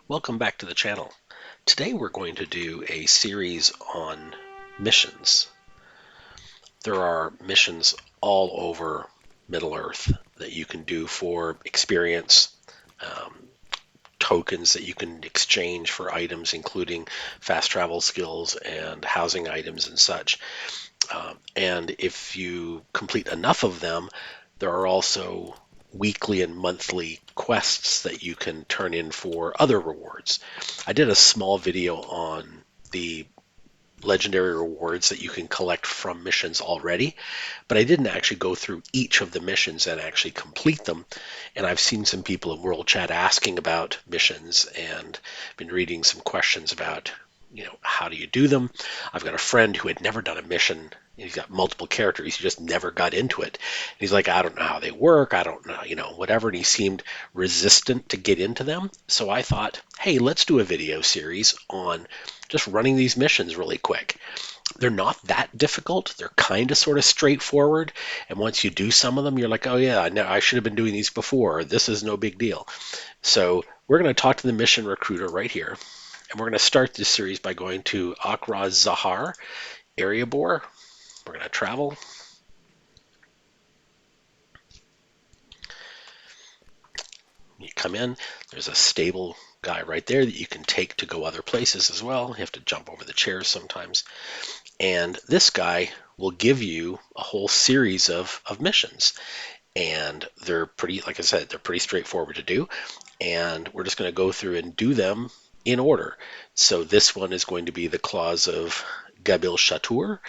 Welcome back to the channel. Today we're going to do a series on missions. There are missions all over Middle-earth that you can do for experience, tokens that you can exchange for items, including fast travel skills and housing items and such. And if you complete enough of them, there are also weekly and monthly quests that you can turn in for other rewards. I did a small video on the legendary rewards that you can collect from missions already, but I didn't actually go through each of the missions and actually complete them. And I've seen some people in World Chat asking about missions and been reading some questions about, how do you do them? I've got a friend who had never done a mission. He's got multiple characters. He just never got into it. He's like, I don't know how they work. I don't know, whatever. And he seemed resistant to get into them. So I thought, hey, let's do a video series on just running these missions really quick. They're not that difficult. They're kind of sort of straightforward. And once you do some of them, you're like, oh yeah, I should have been doing these before. This is no big deal. So we're going to talk to the mission recruiter right here. And we're going to start this series by going to Akraz-zahar, Erebor. We're going to travel. You come in, there's a stable guy right there that you can take to go other places as well. You have to jump over the chairs sometimes. And this guy will give you a whole series of missions. And they're pretty, like I said, they're pretty straightforward to do. And we're just going to go through and do them in order. So this one is going to be the clause of Gabilshathur,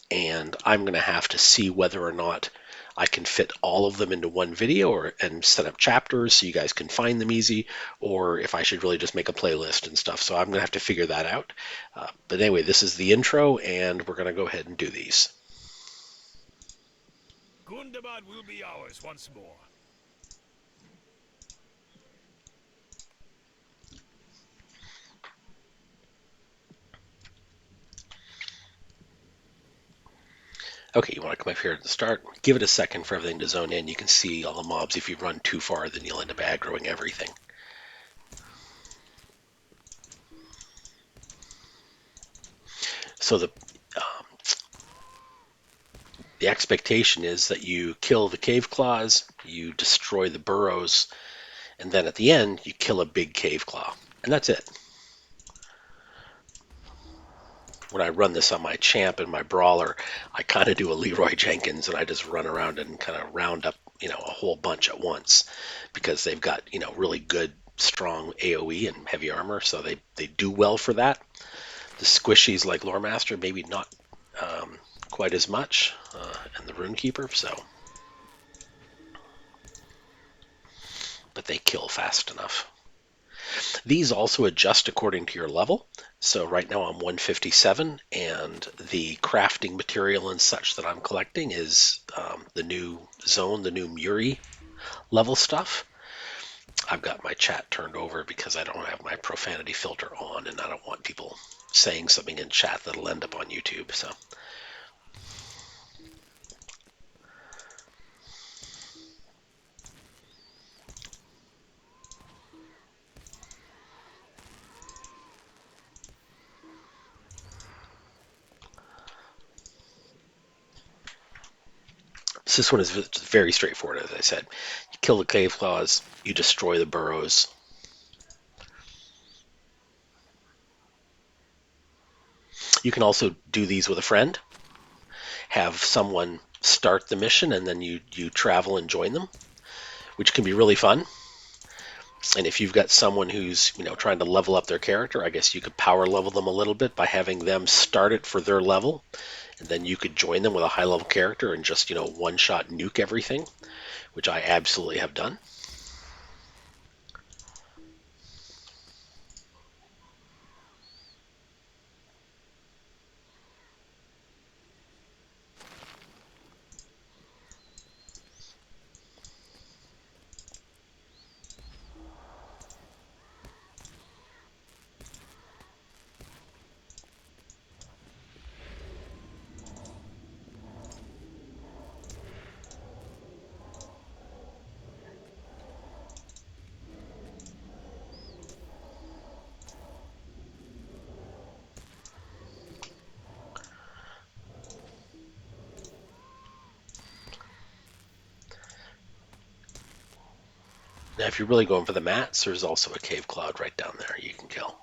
and I'm going to have to see whether or not I can fit all of them into one video and set up chapters so you guys can find them easy, or if I should really just make a playlist and stuff. So I'm going to have to figure that out. But anyway, this is the intro, and we're going to go ahead and do these. Gundabad will be ours once more. Okay, you want to come up here at the start. Give it a second for everything to zone in. You can see all the mobs. If you run too far, then you'll end up aggroing everything. So the expectation is that you kill the cave claws, you destroy the burrows, and then at the end you kill a big cave claw, and that's it. When I run this on my champ and my brawler, I kind of do a Leroy Jenkins, and I just run around and kind of round up, a whole bunch at once, because they've got, really good, strong AoE and heavy armor, so they do well for that. The squishies like Loremaster, maybe not quite as much, and the Runekeeper, but they kill fast enough. These also adjust according to your level. So right now I'm 157, and the crafting material and such that I'm collecting is the new zone, the new Muri level stuff. I've got my chat turned over because I don't have my profanity filter on, and I don't want people saying something in chat that'll end up on YouTube. So this one is very straightforward, as I said. You kill the cave claws, you destroy the burrows. You can also do these with a friend. Have someone start the mission, and then you travel and join them, which can be really fun. And if you've got someone who's trying to level up their character, I guess you could power level them a little bit by having them start it for their level, and then you could join them with a high level character and just one shot nuke everything, which I absolutely have done. Now, if you're really going for the mats, there's also a cave cloud right down there you can kill.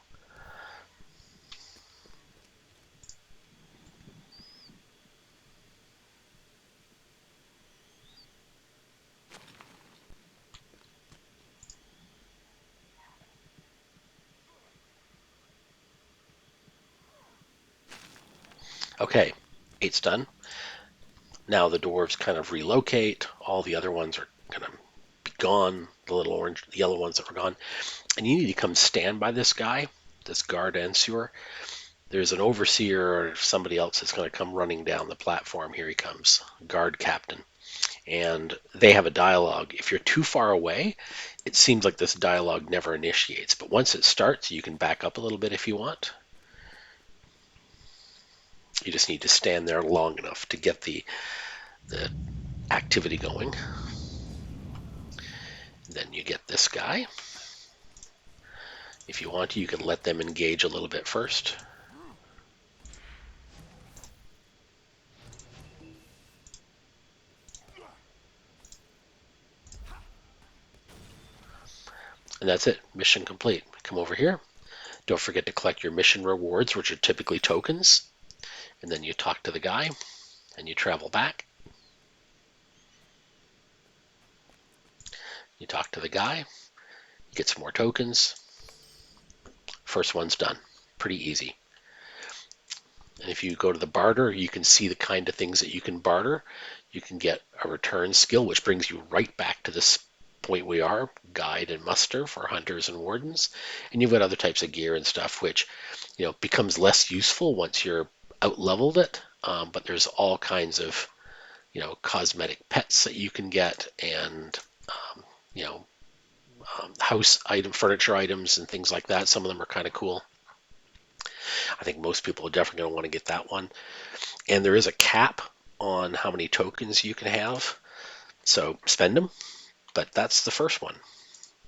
Okay, 8's done. Now the dwarves kind of relocate. All the other ones are going to be gone. The little orange, the yellow ones that were gone. And you need to come stand by this guy, this guard Ensure. There's an overseer or somebody else that's going to come running down the platform. Here he comes, guard captain. And they have a dialogue. If you're too far away, it seems like this dialogue never initiates. But once it starts, you can back up a little bit if you want. You just need to stand there long enough to get the activity going. Then you get this guy. If you want to, you can let them engage a little bit first. And that's it. Mission complete. Come over here. Don't forget to collect your mission rewards, which are typically tokens. And then you talk to the guy, and you travel back. You talk to the guy, get some more tokens. First one's done. Pretty easy. And if you go to the barter, you can see the kind of things that you can barter. You can get a return skill, which brings you right back to this point we are, guide and muster for hunters and wardens. And you've got other types of gear and stuff, which becomes less useful once you're out leveled it. But there's all kinds of cosmetic pets that you can get, and house item, furniture items, and things like that. Some of them are kind of cool. I think most people are definitely going to want to get that one. And there is a cap on how many tokens you can have, so spend them. But that's the first one.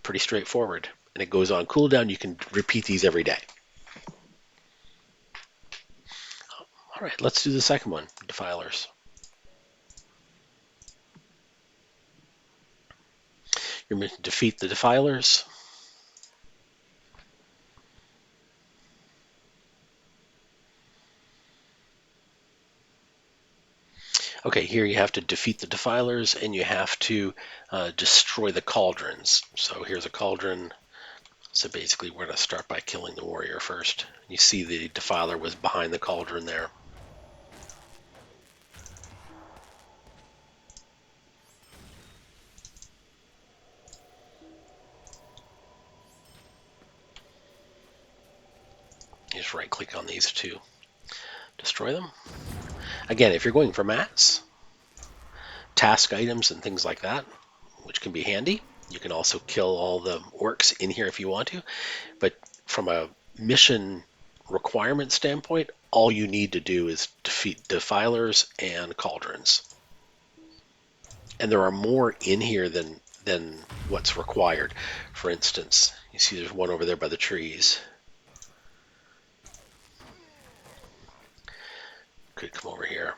Pretty straightforward. And it goes on cooldown. You can repeat these every day. All right, let's do the second one, Defilers. You're going to defeat the Defilers. Okay, here you have to defeat the Defilers, and you have to destroy the cauldrons. So here's a cauldron. So basically, we're going to start by killing the warrior first. You see the Defiler was behind the cauldron there. You just right-click on these to destroy them. Again, if you're going for mats, task items, and things like that, which can be handy, you can also kill all the orcs in here if you want to. But from a mission requirement standpoint, all you need to do is defeat Defilers and cauldrons. And there are more in here than what's required. For instance, you see there's one over there by the trees. Could come over here.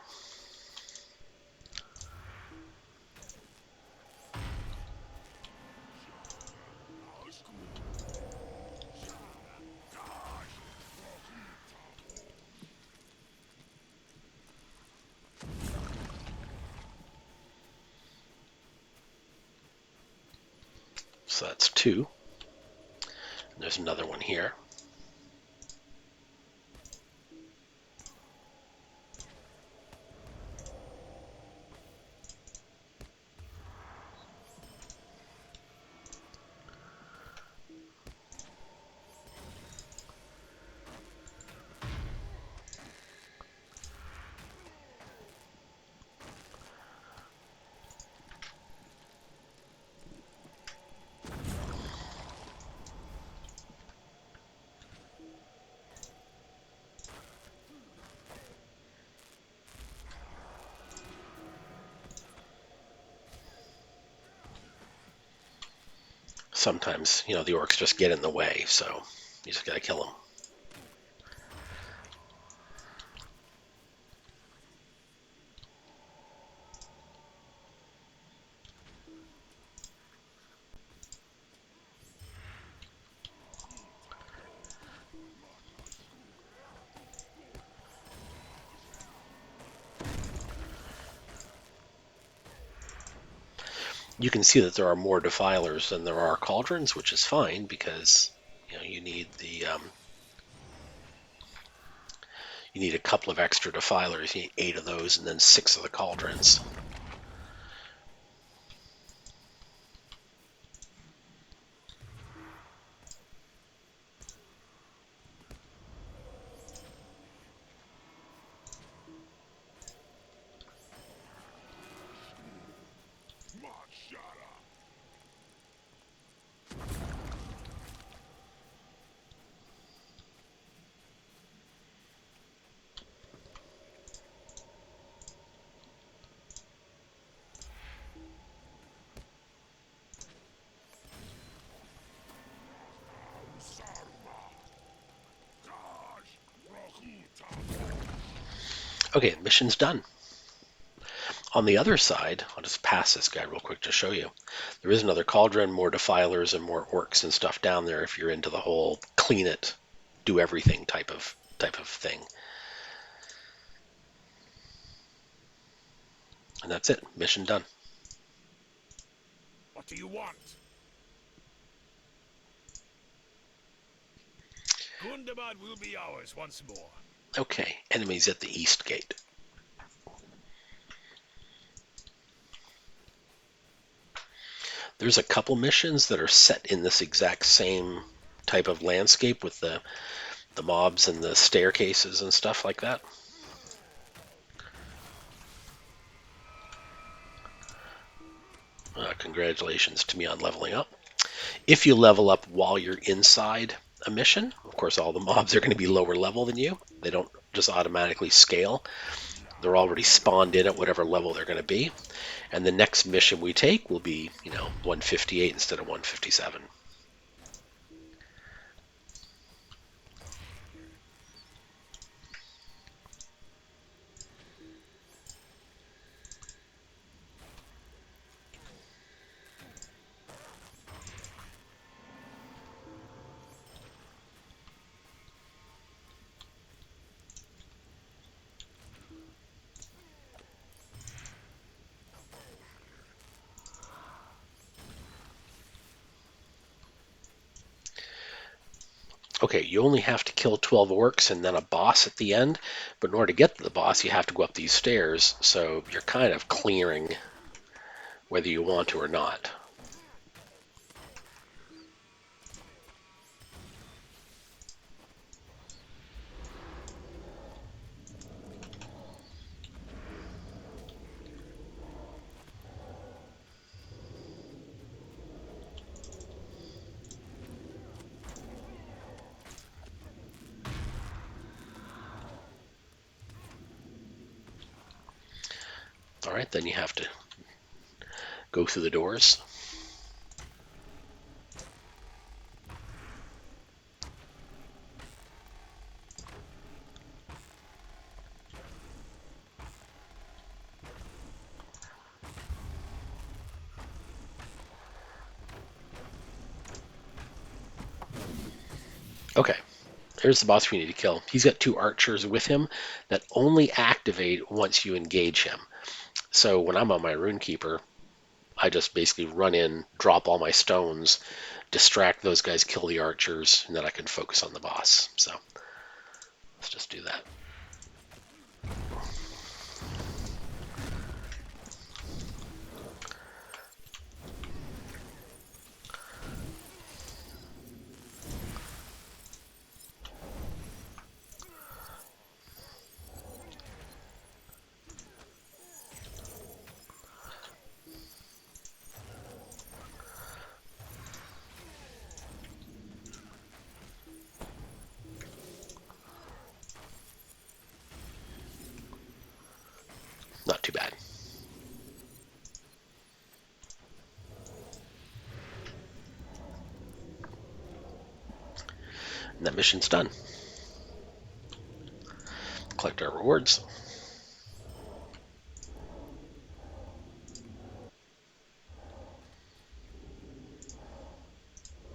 So that's two. And there's another one here. Sometimes, the orcs just get in the way, so you just gotta kill them. You can see that there are more defilers than there are cauldrons, which is fine because you need you need a couple of extra defilers. You need 8 of those and then 6 of the cauldrons. Okay, mission's done. On the other side, I'll just pass this guy real quick to show you. There is another cauldron, more defilers, and more orcs and stuff down there if you're into the whole clean it, do everything type of thing. And that's it. Mission done. What do you want? Gundabad will be ours once more. Okay, enemies at the east gate. There's a couple missions that are set in this exact same type of landscape with the mobs and the staircases and stuff like that. Congratulations to me on leveling up. If you level up while you're inside a mission, of course all the mobs are going to be lower level than you. They don't just automatically scale. They're already spawned in at whatever level they're going to be. And the next mission we take will be, 158 instead of 157. Okay, you only have to kill 12 orcs and then a boss at the end, but in order to get to the boss, you have to go up these stairs, so you're kind of clearing whether you want to or not. All right, then you have to go through the doors. Okay, here's the boss we need to kill. He's got 2 archers with him that only activate once you engage him. So when I'm on my Runekeeper, I just basically run in, drop all my stones, distract those guys, kill the archers, and then I can focus on the boss. So let's just do that. Not too bad. And that mission's done. Collect our rewards.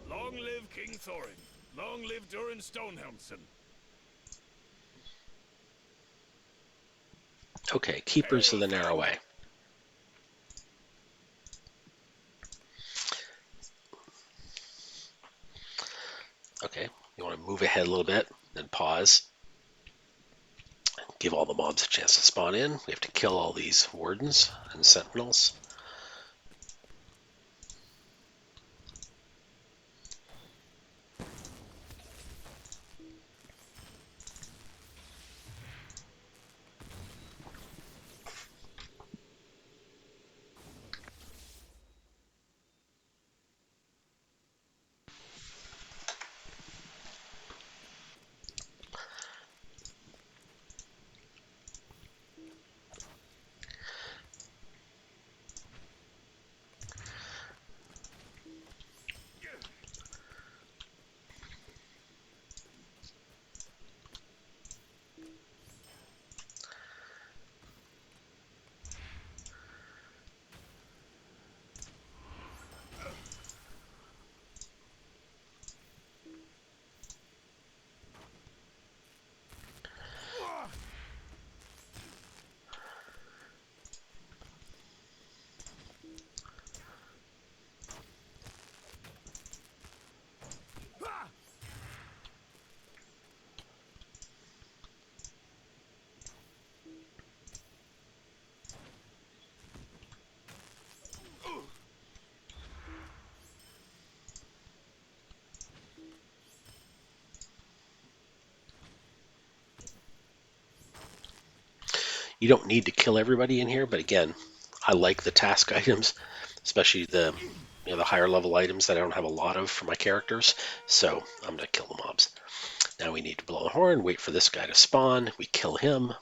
Long live King Thorin. Long live Durin Stonehelmson. Okay, Keepers of the Narrow Way. Okay, you want to move ahead a little bit, then pause. Give all the mobs a chance to spawn in. We have to kill all these wardens and sentinels. You don't need to kill everybody in here, but again, I like the task items, especially the the higher level items that I don't have a lot of for my characters. So I'm gonna kill the mobs. Now we need to blow a horn, wait for this guy to spawn. We kill him.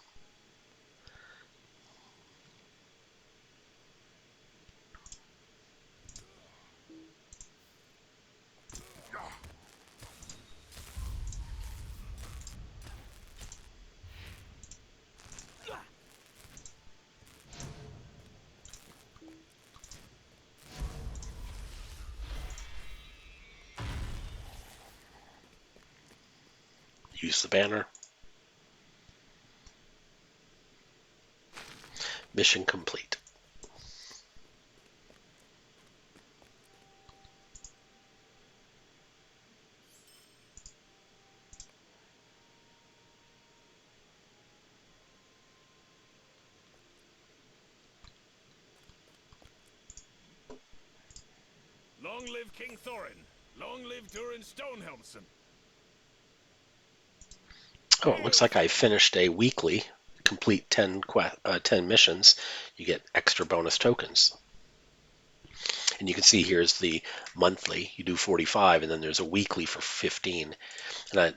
Use the banner. Mission complete. Long live King Thorin. Long live Durin Stonehelmson. Oh, it looks like I finished a weekly. Complete 10 missions. You get extra bonus tokens. And you can see here's the monthly. You do 45, and then there's a weekly for 15. And I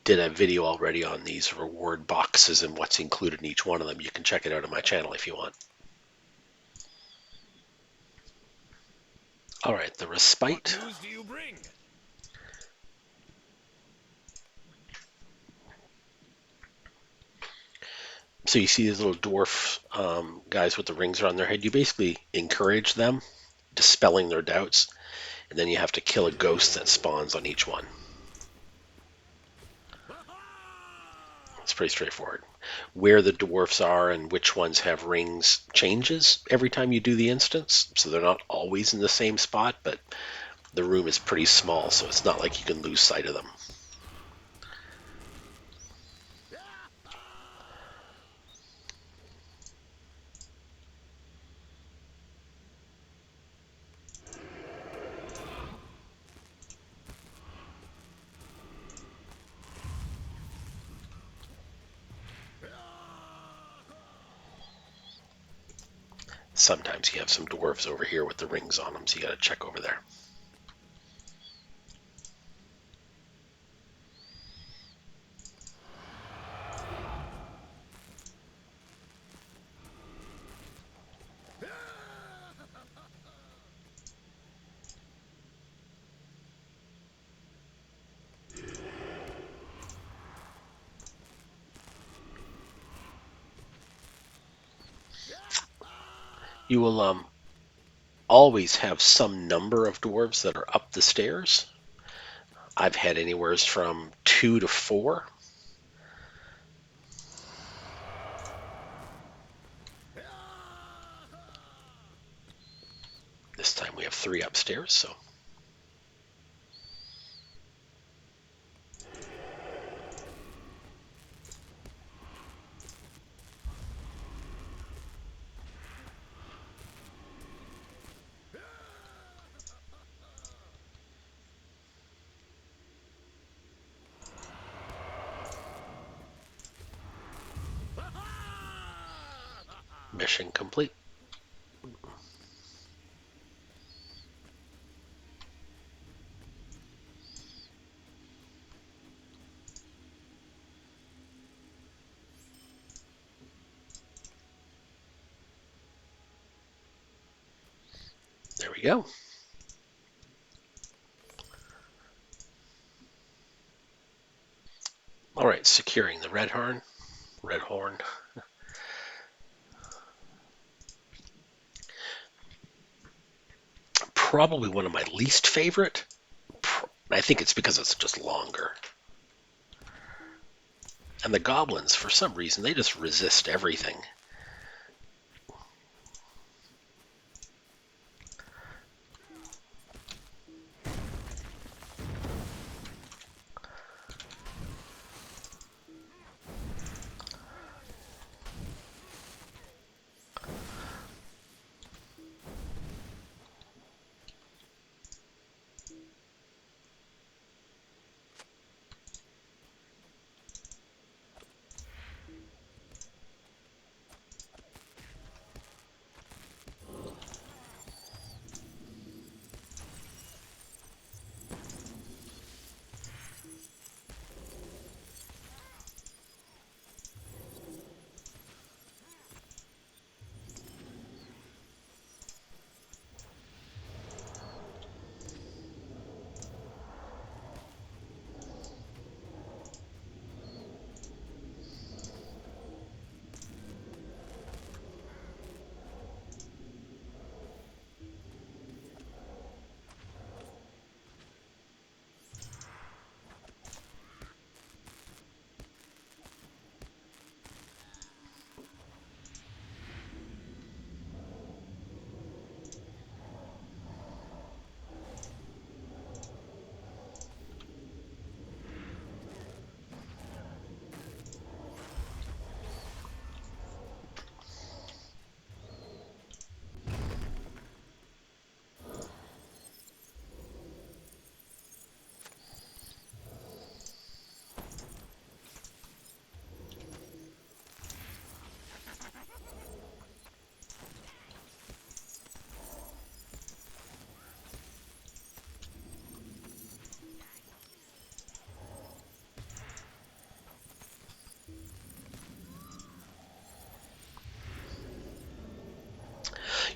did a video already on these reward boxes and what's included in each one of them. You can check it out on my channel if you want. All right, the Respite. What news do you bring? So you see these little dwarf guys with the rings around their head. You basically encourage them, dispelling their doubts, and then you have to kill a ghost that spawns on each one. It's pretty straightforward. Where the dwarfs are and which ones have rings changes every time you do the instance, so they're not always in the same spot, but the room is pretty small, so it's not like you can lose sight of them. Sometimes you have some dwarves over here with the rings on them, so you gotta check over there. You will always have some number of dwarves that are up the stairs. I've had anywhere from 2 to 4. This time we have 3 upstairs, so Mission complete. There we go. All right, securing the Redhorn. Probably one of my least favorite. I think it's because it's just longer. And the goblins, for some reason, they just resist everything.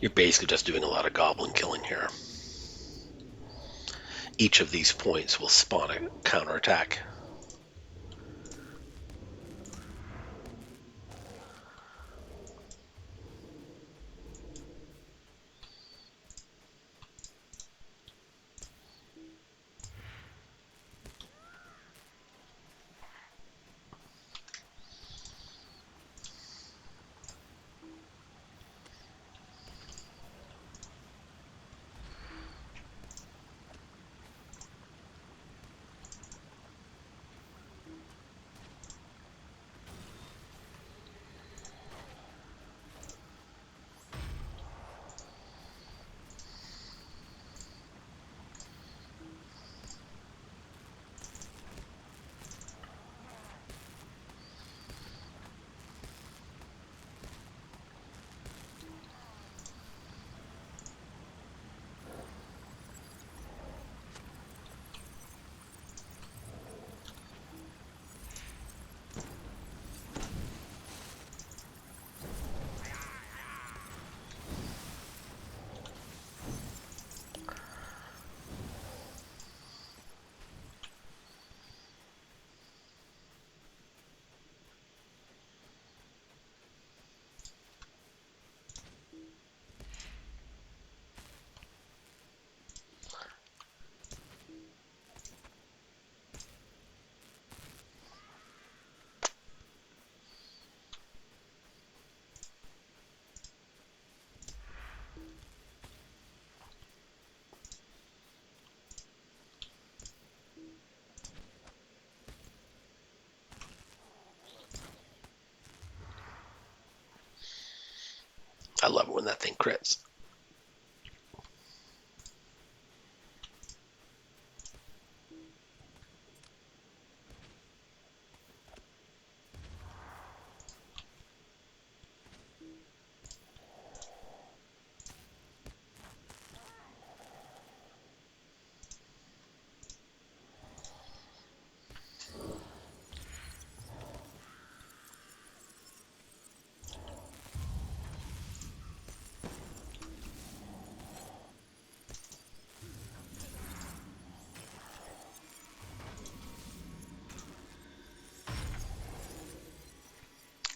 You're basically just doing a lot of goblin killing here. Each of these points will spawn a counterattack. I love it when that thing crits.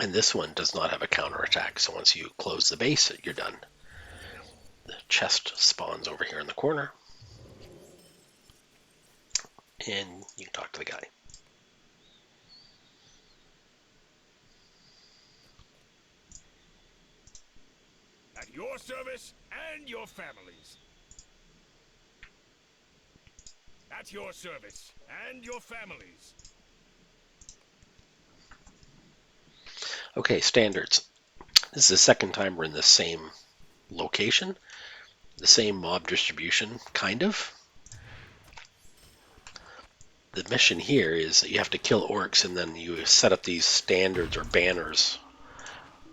And this one does not have a counterattack, so once you close the base, you're done. The chest spawns over here in the corner. And you can talk to the guy. At your service and your families. At your service and your families. Okay, standards. This is the second time we're in the same location. The same mob distribution, kind of. The mission here is that you have to kill orcs and then you set up these standards or banners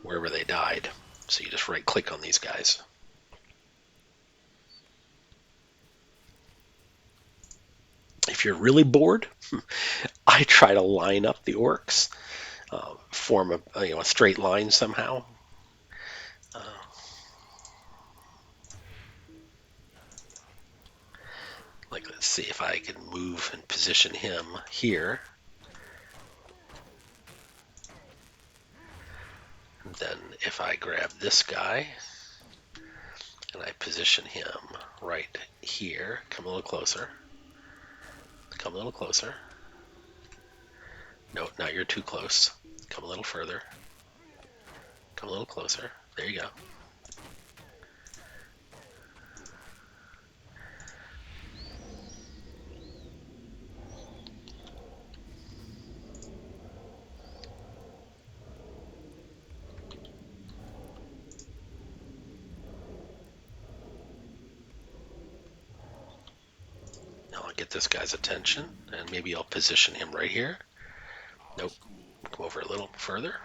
wherever they died. So you just right click on these guys. If you're really bored, I try to line up the orcs, form a straight line somehow. Like, let's see if I can move and position him here. And then if I grab this guy and I position him right here, come a little closer. Come a little closer. No, now you're too close. Come a little further. Come a little closer. There you go. Now I'll get this guy's attention, and maybe I'll position him right here. Nope. Come over a little further.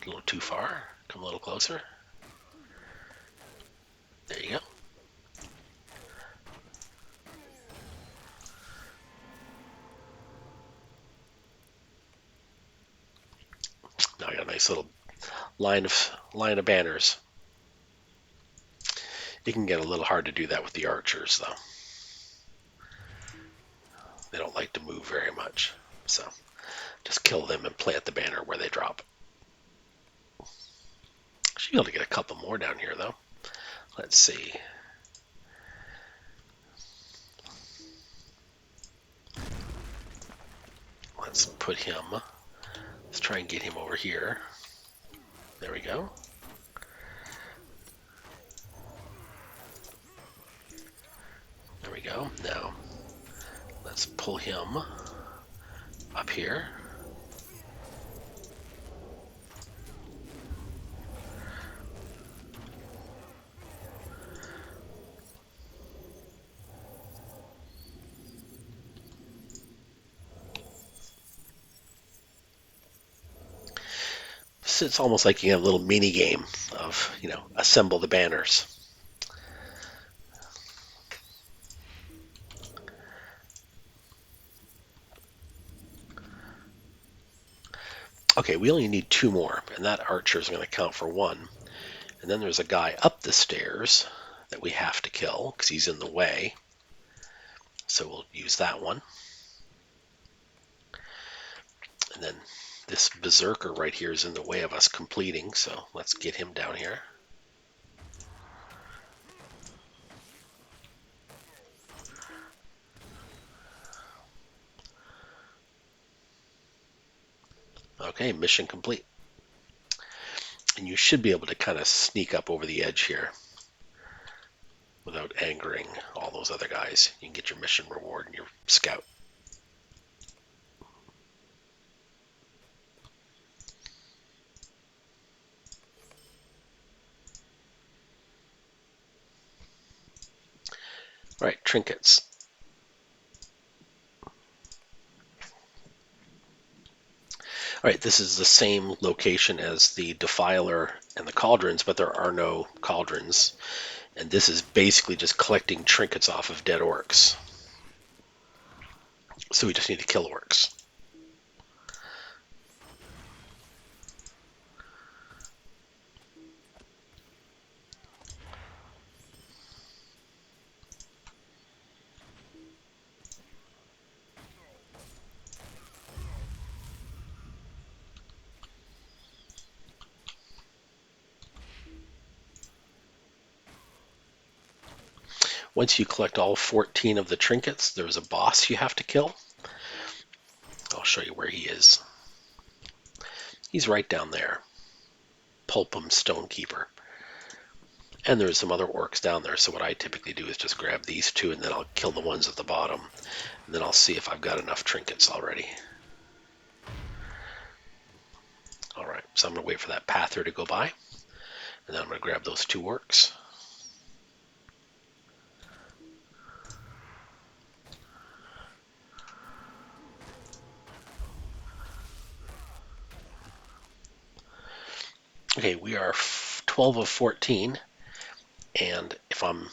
A little too far. Come a little closer. There you go. Now I got a nice little line of banners. It can get a little hard to do that with the archers, though. They don't like to move very much, so just kill them and plant the banner where they drop. Should be able to get a couple more down here, though. Let's see. Let's put him. Let's try and get him over here. There we go. There we go. Now, let's pull him up here. So it's almost like you have a little mini game of, assemble the banners. Okay, we only need 2 more, and that archer is going to count for 1. And then there's a guy up the stairs that we have to kill because he's in the way. So we'll use that one. And then this berserker right here is in the way of us completing, so let's get him down here. Okay, mission complete. And you should be able to kind of sneak up over the edge here without angering all those other guys. You can get your mission reward and your scout. All right, trinkets. All right, this is the same location as the Defiler and the cauldrons, but there are no cauldrons. And this is basically just collecting trinkets off of dead orcs. So we just need to kill orcs. Once you collect all 14 of the trinkets, there's a boss you have to kill. I'll show you where he is. He's right down there. Pulpum Stonekeeper. And there's some other orcs down there, so what I typically do is just grab these two and then I'll kill the ones at the bottom. And then I'll see if I've got enough trinkets already. Alright, so I'm going to wait for that pather to go by. And then I'm going to grab those two orcs. Okay, we are 12 of 14. And if I'm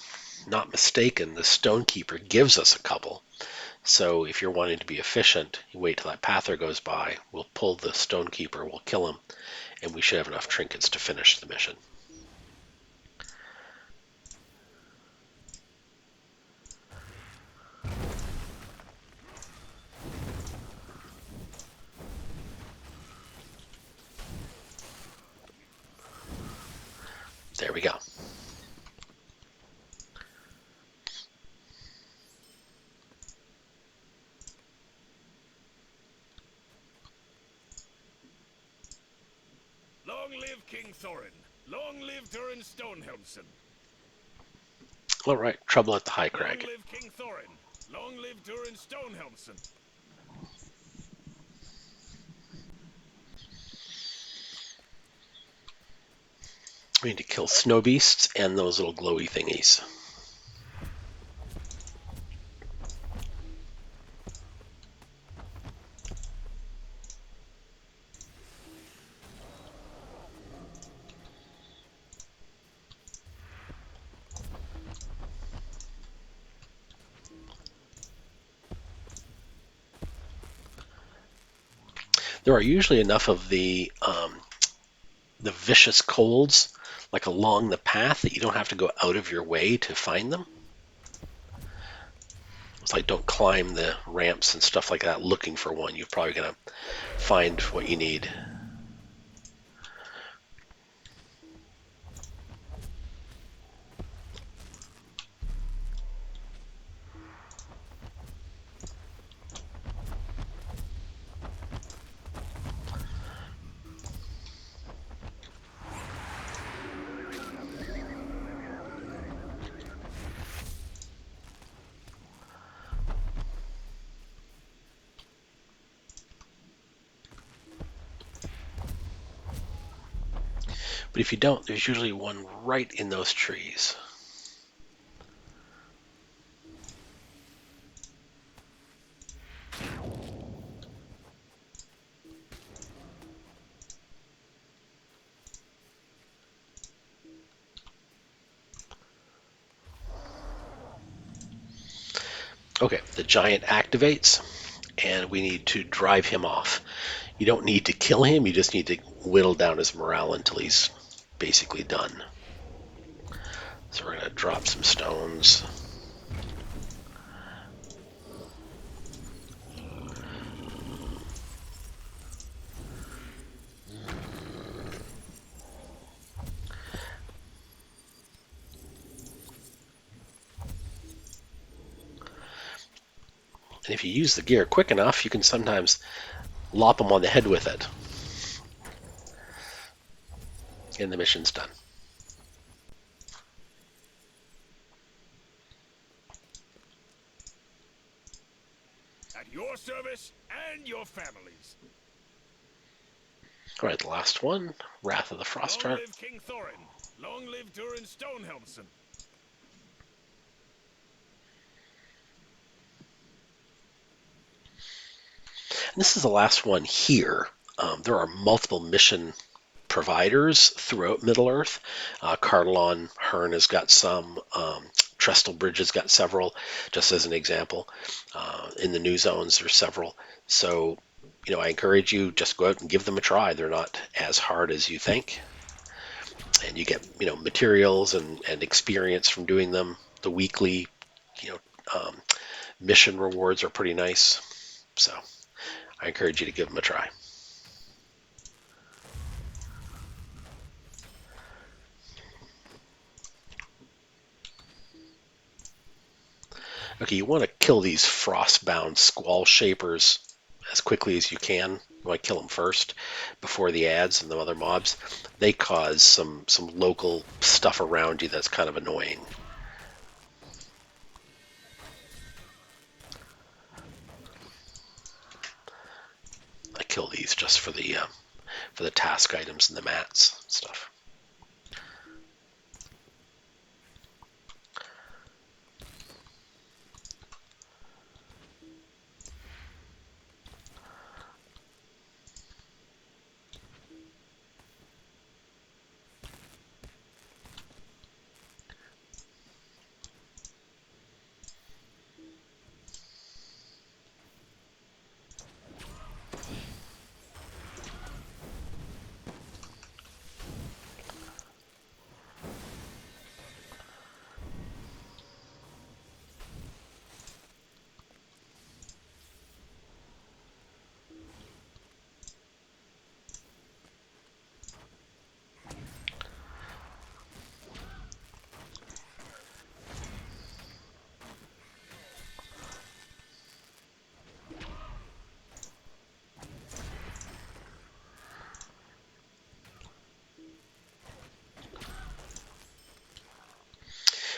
not mistaken, the Stonekeeper gives us a couple. So if you're wanting to be efficient, you wait till that pather goes by, we'll pull the Stonekeeper, we'll kill him, and we should have enough trinkets to finish the mission. There we go. Long live King Thorin. Long live Durin Stonehelmson. All right, trouble at the High Crag. Long live King Thorin. Long live Durin Stonehelmson. We need to kill snow beasts and those little glowy thingies. There are usually enough of the vicious colds, like along the path, that you don't have to go out of your way to find them. It's like don't climb the ramps and stuff like that looking for one. You're probably going to find what you need. But if you don't, there's usually one right in those trees. Okay, the giant activates, and we need to drive him off. You don't need to kill him, you just need to whittle down his morale until he's basically done. So we're going to drop some stones. And if you use the gear quick enough, you can sometimes lop them on the head with it. And the mission's done. At your service and your families. All right, the last one, Wrath of the Frost Long Heart. live King Thorin. Long live Durin Stonehelmson. And this is the last one here. There are multiple mission providers throughout Middle-earth. Cardalon Hearn has got some. Trestlebridge has got several, just as an example. In the new zones, there's several. So, I encourage you, just go out and give them a try. They're not as hard as you think. And you get, materials and experience from doing them. The weekly, mission rewards are pretty nice. So I encourage you to give them a try. Okay, you want to kill these frostbound squall shapers as quickly as you can. You want to kill them first before the ads and the other mobs. They cause some local stuff around you that's kind of annoying. I kill these just for the task items and the mats and stuff.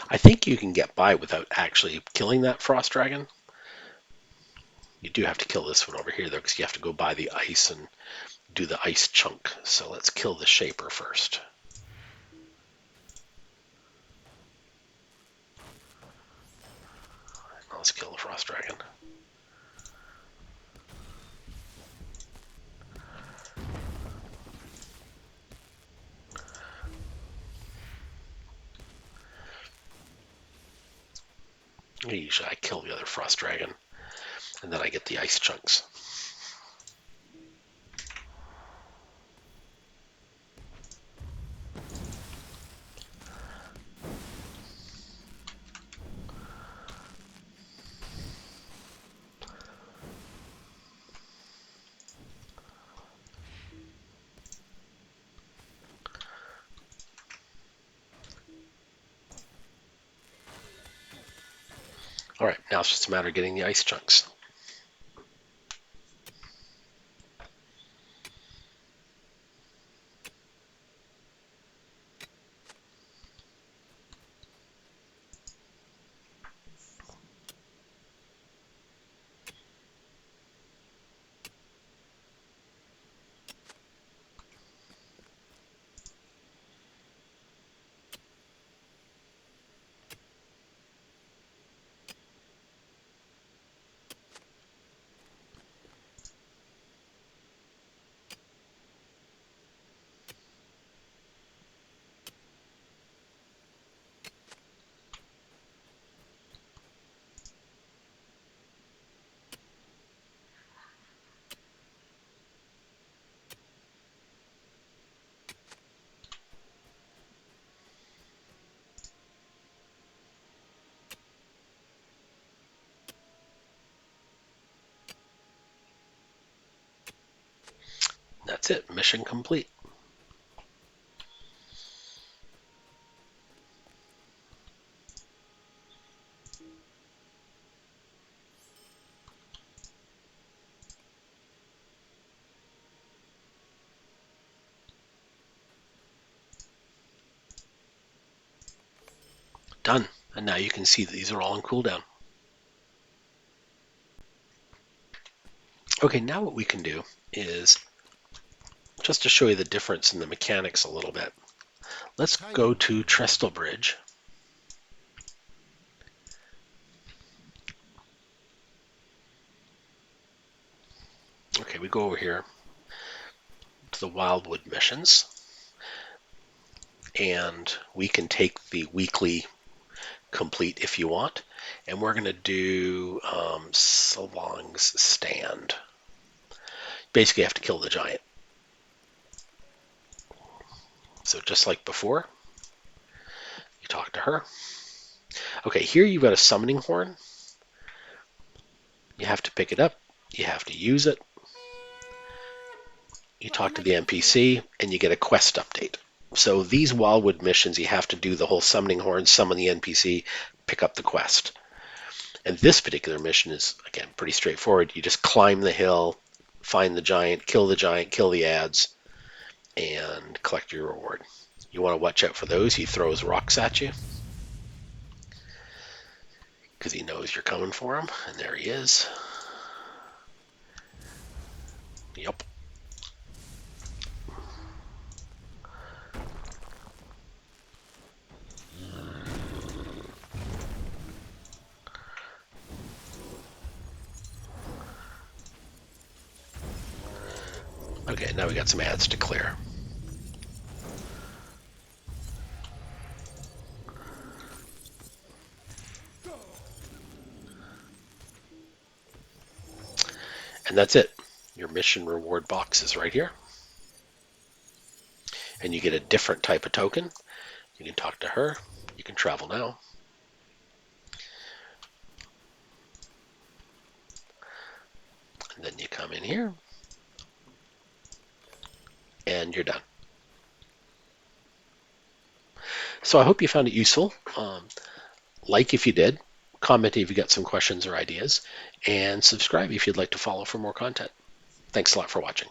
I think you can get by without actually killing that frost dragon. You do have to kill this one over here, though, because you have to go by the ice and do the ice chunk. So let's kill the shaper first. Let's kill the frost dragon. Usually I kill the other frost dragon, and then I get the ice chunks. Alright, now it's just a matter of getting the ice chunks. That's it, mission complete. Done. And now you can see that these are all on cooldown. Okay, now what we can do is, just to show you the difference in the mechanics a little bit, let's go to Trestlebridge. Okay, we go over here to the Wildwood missions, and we can take the weekly complete if you want, and we're going to do Svalfang's stand. Basically, you have to kill the giant. So just like before, you talk to her. Okay, here you've got a summoning horn. You have to pick it up. You have to use it. You talk to the NPC, and you get a quest update. So these Wildwood missions, you have to do the whole summoning horn, summon the NPC, pick up the quest. And this particular mission is, again, pretty straightforward. You just climb the hill, find the giant, kill the ads, and collect your reward. You want to watch out for those. He throws rocks at you because he knows you're coming for him. And there he is. Yep. Okay, now we got some ads to clear. And that's it. Your mission reward box is right here. And you get a different type of token. You can talk to her. You can travel now. And then you come in here. And you're done. So I hope you found it useful. Like if you did. Comment if you got some questions or ideas. And subscribe if you'd like to follow for more content. Thanks a lot for watching.